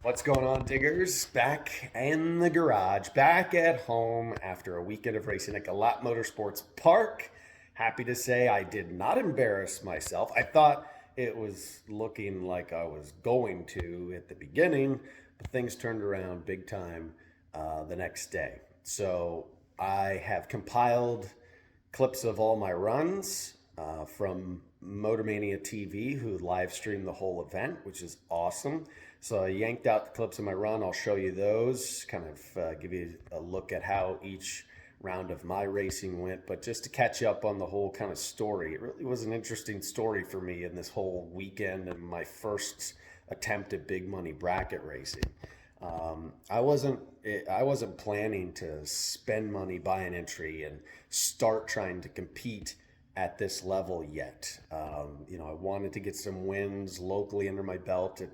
What's going on, diggers? Back in the garage, back at home after a weekend of racing at Galat Motorsports Park. Happy to say I did not embarrass myself. I thought it was looking like I was going to at the beginning, but things turned around big time the next day. So I have compiled clips of all my runs from Motormania TV, who live streamed the whole event, which is awesome. So I yanked out the clips of my run. I'll show you those, kind of give you a look at how each round of my racing went. But just to catch up on the whole kind of story, it really was an interesting story for me in this whole weekend and my first attempt at big money bracket racing. I wasn't planning to spend money, buy an entry, and start trying to compete at this level yet. I wanted to get some wins locally under my belt at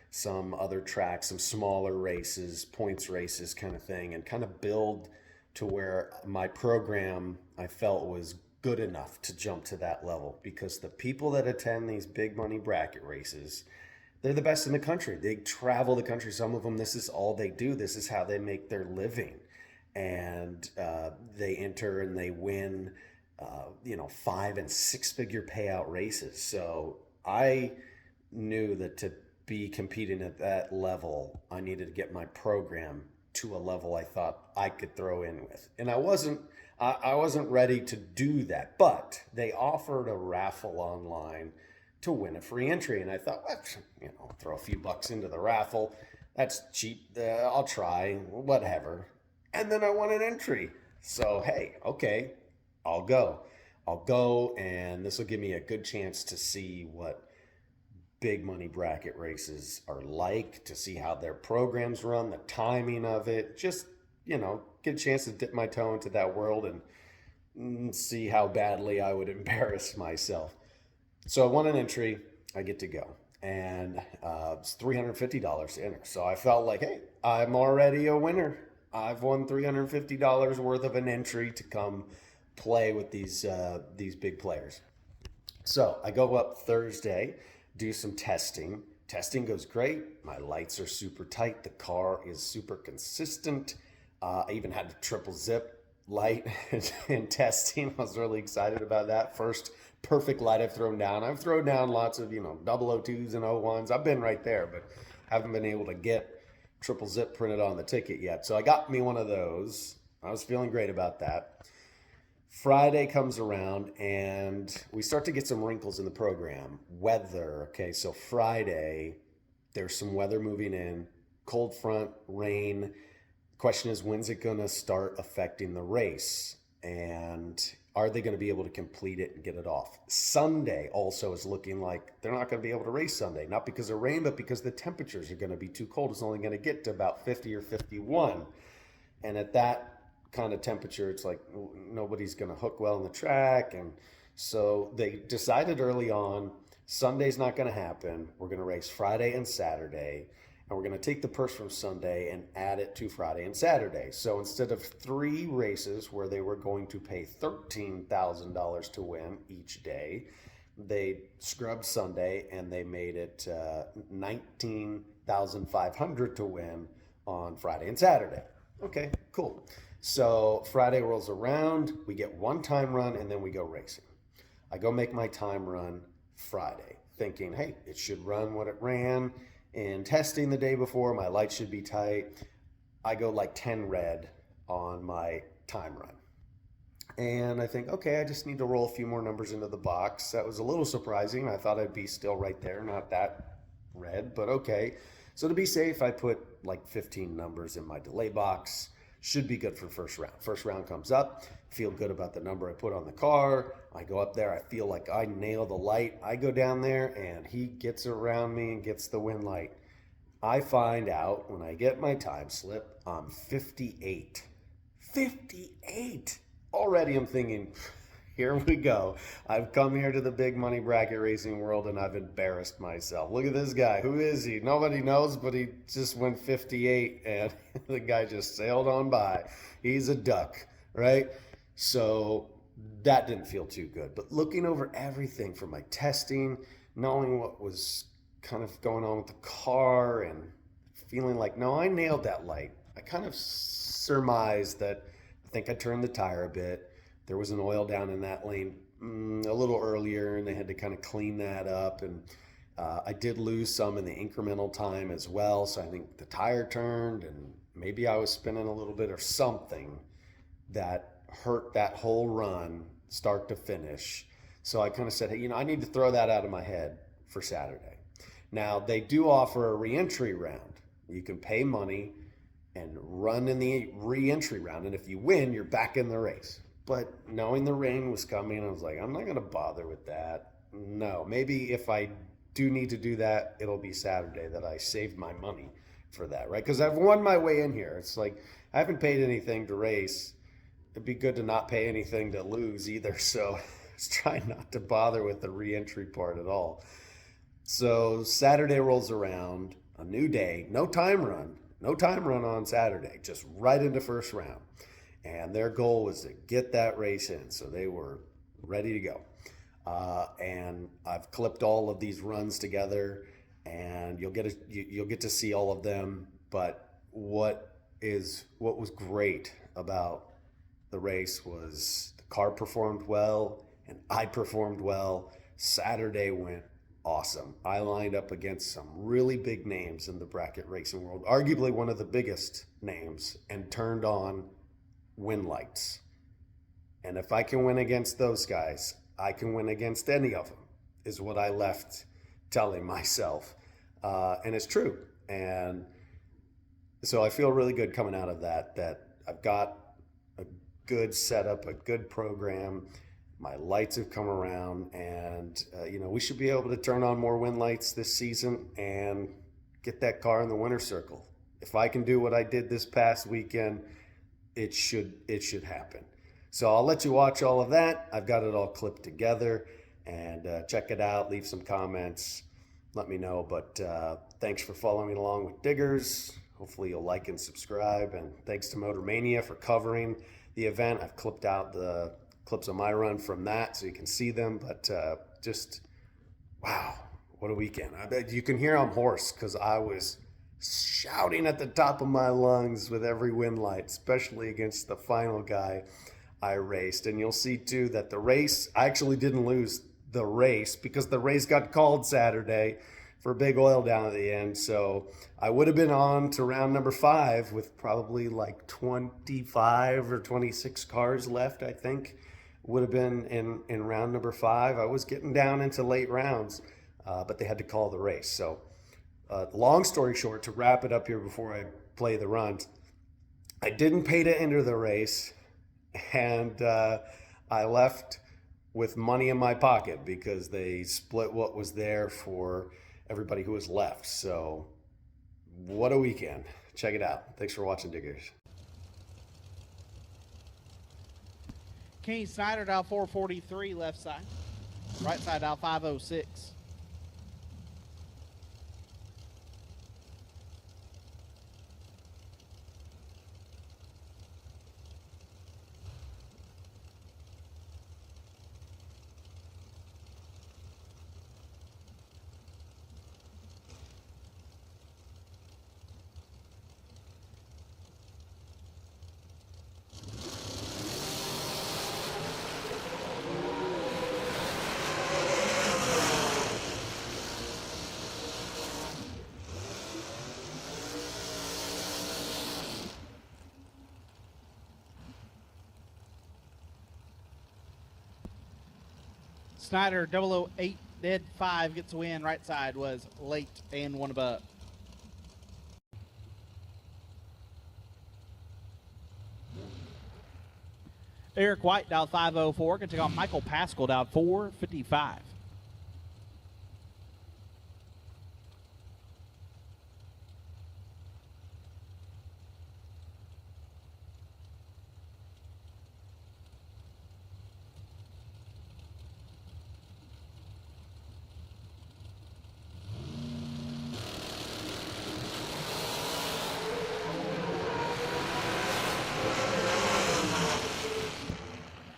some other tracks, some smaller races, points races kind of thing, and kind of build to where my program I felt was good enough to jump to that level, because the people that attend these big money bracket races, they're the best in the country. They travel the country. Some of them, this is all they do. This is how they make their living. And they enter and they win, 5 and 6 figure payout races. So I knew that to be competing at that level, I needed to get my program to a level I thought I could throw in with. And I wasn't ready to do that, but they offered a raffle online to win a free entry. And I thought, well, throw a few bucks into the raffle. That's cheap. I'll try, whatever. And then I won an entry. So, hey, okay, I'll go. I'll go, and this will give me a good chance to see what big money bracket races are like, to see how their programs run, the timing of it. Just, get a chance to dip my toe into that world and see how badly I would embarrass myself. So I won an entry. I get to go. And it's $350 to enter. So I felt like, hey, I'm already a winner. I've won $350 worth of an entry to come play with these big players. So I go up Thursday, do some testing. Testing goes great. My lights are super tight. The car is super consistent. I even had the triple zip light in testing. I was really excited about that. First perfect light I've thrown down. I've thrown down lots of, 002s and 01s. I've been right there, but haven't been able to get triple zip printed on the ticket yet. So I got me one of those. I was feeling great about that. Friday comes around and we start to get some wrinkles in the program. Weather. Okay, so Friday, there's some weather moving in, cold front, rain. Question is, when's it going to start affecting the race? And are they going to be able to complete it and get it off? Sunday also is looking like they're not going to be able to race Sunday, not because of rain, but because the temperatures are going to be too cold. It's only going to get to about 50 or 51. And at that kind of temperature, it's like nobody's going to hook well in the track. And so they decided early on, Sunday's not going to happen. We're going to race Friday and Saturday, and we're going to take the purse from Sunday and add it to Friday and Saturday. So instead of 3 races where they were going to pay $13,000 to win each day, they scrubbed Sunday and they made it $19,500 to win on Friday and Saturday. Okay, cool. So Friday rolls around, we get one time run, and then we go racing. I go make my time run Friday, thinking, hey, it should run what it ran in testing the day before. My lights should be tight. I go like 10 red on my time run. And I think, okay, I just need to roll a few more numbers into the box. That was a little surprising. I thought I'd be still right there, not that red, but okay. So to be safe, I put like 15 numbers in my delay box. Should be good for first round. First round comes up, feel good about the number I put on the car. I go up there, I feel like I nail the light. I go down there and he gets around me and gets the win light. I find out when I get my time slip, I'm 58. 58! Already I'm thinking, here we go. I've come here to the big money bracket racing world and I've embarrassed myself. Look at this guy. Who is he? Nobody knows, but he just went 58 and the guy just sailed on by. He's a duck, right? So that didn't feel too good. But looking over everything from my testing, knowing what was kind of going on with the car and feeling like, no, I nailed that light. I kind of surmised that I think I turned the tire a bit. There was an oil down in that lane a little earlier, and they had to kind of clean that up. And I did lose some in the incremental time as well. So I think the tire turned, and maybe I was spinning a little bit or something that hurt that whole run, start to finish. So I kind of said, hey, I need to throw that out of my head for Saturday. Now, they do offer a re-entry round. You can pay money and run in the re-entry round. And if you win, you're back in the race. But knowing the rain was coming, I was like, I'm not going to bother with that. No, maybe if I do need to do that, it'll be Saturday that I saved my money for that, right? Because I've won my way in here. It's like I haven't paid anything to race. It'd be good to not pay anything to lose either. So I was trying not to bother with the re-entry part at all. So Saturday rolls around, a new day, no time run on Saturday, just right into first round. And their goal was to get that race in. So they were ready to go. And I've clipped all of these runs together, and you'll get to see all of them. But what was great about the race was the car performed well, and I performed well. Saturday went awesome. I lined up against some really big names in the bracket racing world, arguably one of the biggest names, and turned on win lights. And if I can win against those guys, I can win against any of them, is what I left telling myself. And it's true. And so I feel really good coming out of that I've got a good setup, a good program. My lights have come around, and we should be able to turn on more win lights this season and get that car in the winner's circle. If I can do what I did this past weekend, it should happen. So I'll let you watch all of that. I've got it all clipped together, and check it out. Leave some comments. Let me know. But thanks for following along with Diggers. Hopefully you'll like and subscribe. And thanks to Motor Mania for covering the event. I've clipped out the clips of my run from that so you can see them. But just, wow, what a weekend. I bet you can hear I'm hoarse because I was shouting at the top of my lungs with every win light, especially against the final guy I raced. And you'll see too that the race, I actually didn't lose the race because the race got called Saturday for big oil down at the end. So I would have been on to round number 5 with probably like 25 or 26 cars left, I think. Would have been in round number 5. I was getting down into late rounds, but they had to call the race. So long story short, to wrap it up here before I play the runs, I didn't pay to enter the race, and I left with money in my pocket because they split what was there for everybody who was left. So what a weekend. Check it out. Thanks for watching, Diggers. Kenny Snyder, dial 443, left side. Right side, dial 506. Snyder 008 dead 5 gets a win. Right side was late and one above. Eric White dialed 504 can take on Michael Pascal dialed 455.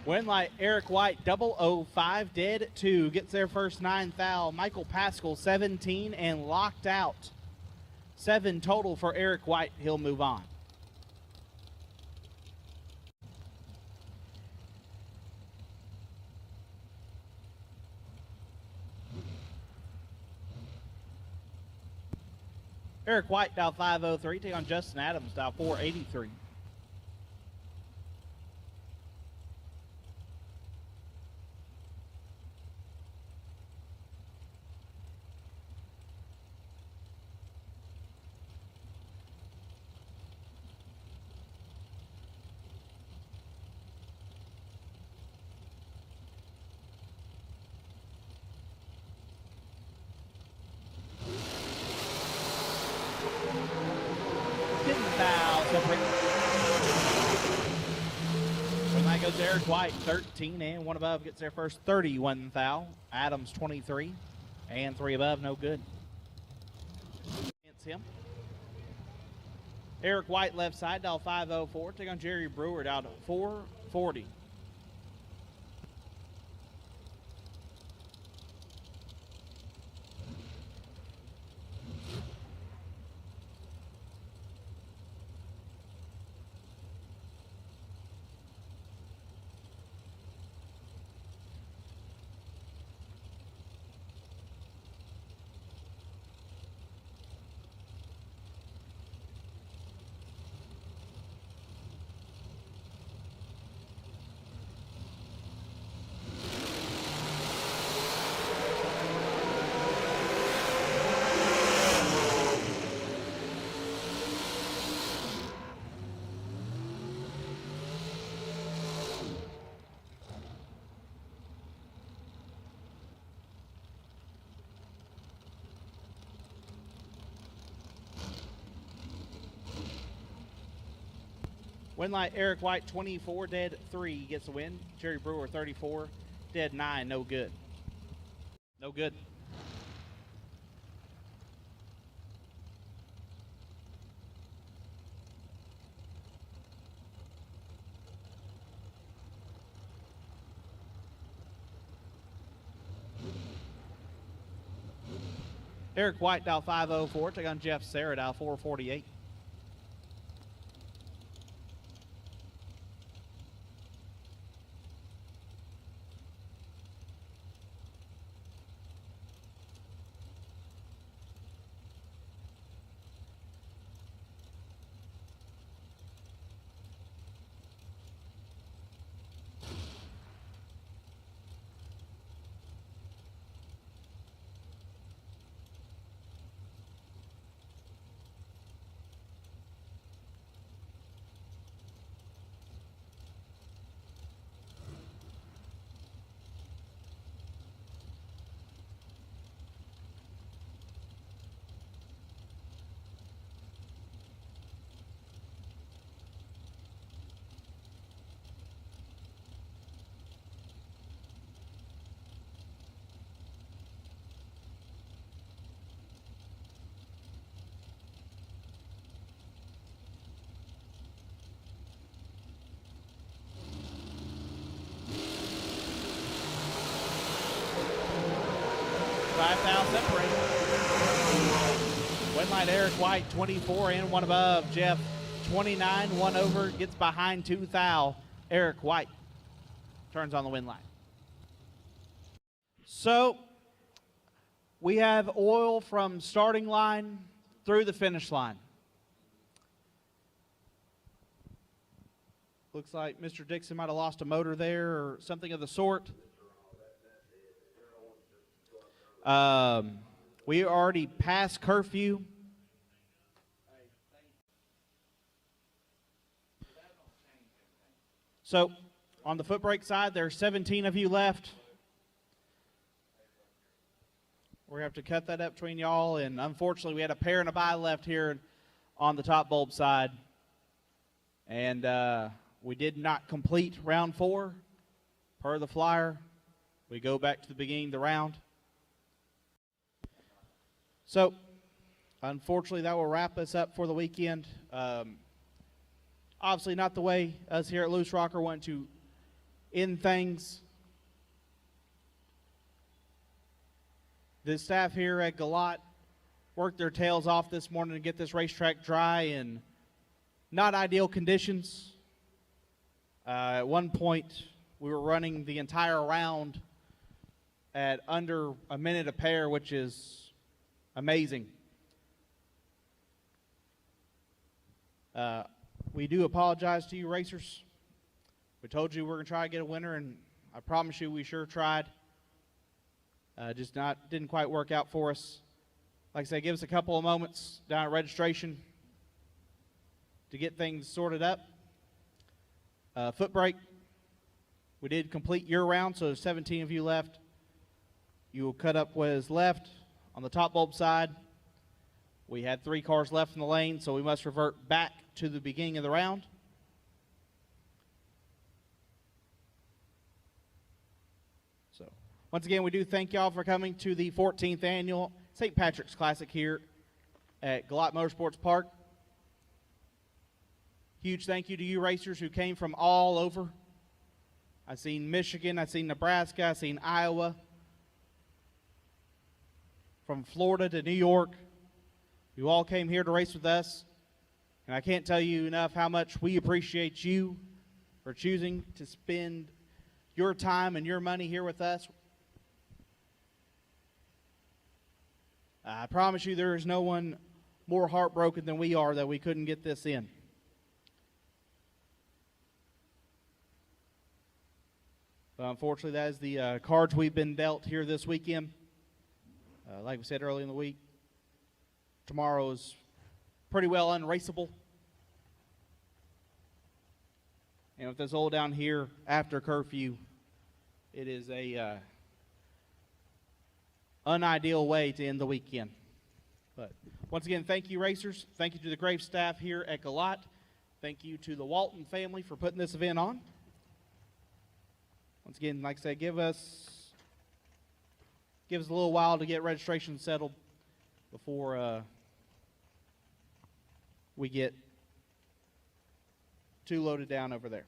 Win light, Eric White, 005, dead 2, gets their first 9 thou. Michael Pascal, 17, and locked out. 7 total for Eric White. He'll move on. Eric White, dial 503. Take on Justin Adams, dial 483. When that goes to Eric White, 13 and 1 above gets their first 31 thou. Adams 23 and 3 above, no good. Against him. Eric White left side, dial 504. Take on Jerry Brewer, dial 440. Win light Eric White 24, dead 3 gets the win. Jerry Brewer 34, dead 9, no good. No good. Eric White, dial 504. Take on Jeff Sarah, dial 448. Separated. Win light Eric White 24 and 1 above. Jeff 29, 1 over, gets behind 2 thou. Eric White turns on the win line. So we have oil from starting line through the finish line. Looks like Mr. Dixon might have lost a motor there or something of the sort. We already passed curfew. So on the foot brake side, there are 17 of you left. We're going to have to cut that up between y'all. And unfortunately, we had a pair and a bye left here on the top bulb side. And we did not complete round 4 per the flyer. We go back to the beginning of the round. So, unfortunately, that will wrap us up for the weekend. Obviously, not the way us here at Loose Rocker want to end things. The staff here at Galat worked their tails off this morning to get this racetrack dry in not ideal conditions. At one point, we were running the entire round at under a minute a pair, which is amazing. We do apologize to you racers. We told you we were going to try to get a winner, and I promise you we sure tried. Just didn't quite work out for us. Like I said, give us a couple of moments down at registration to get things sorted up. Foot brake. We did complete your round, so there's 17 of you left. You will cut up what is left on the top bulb side. We had 3 cars left in the lane, so we must revert back to the beginning of the round. So, once again, we do thank y'all for coming to the 14th annual St. Patrick's Classic here at Galat Motorsports Park. Huge thank you to you racers who came from all over. I've seen Michigan, I've seen Nebraska, I've seen Iowa, from Florida to New York. You all came here to race with us, and I can't tell you enough how much we appreciate you for choosing to spend your time and your money here with us. I promise you there is no one more heartbroken than we are that we couldn't get this in. But unfortunately, that is the cards we've been dealt here this weekend. Like we said earlier in the week, tomorrow is pretty well unraceable. And with this all down here after curfew, it is a unideal way to end the weekend. But once again, thank you, racers. Thank you to the Graves staff here at Galat. Thank you to the Walton family for putting this event on. Once again, like I said, give us a little while to get registration settled before we get too loaded down over there.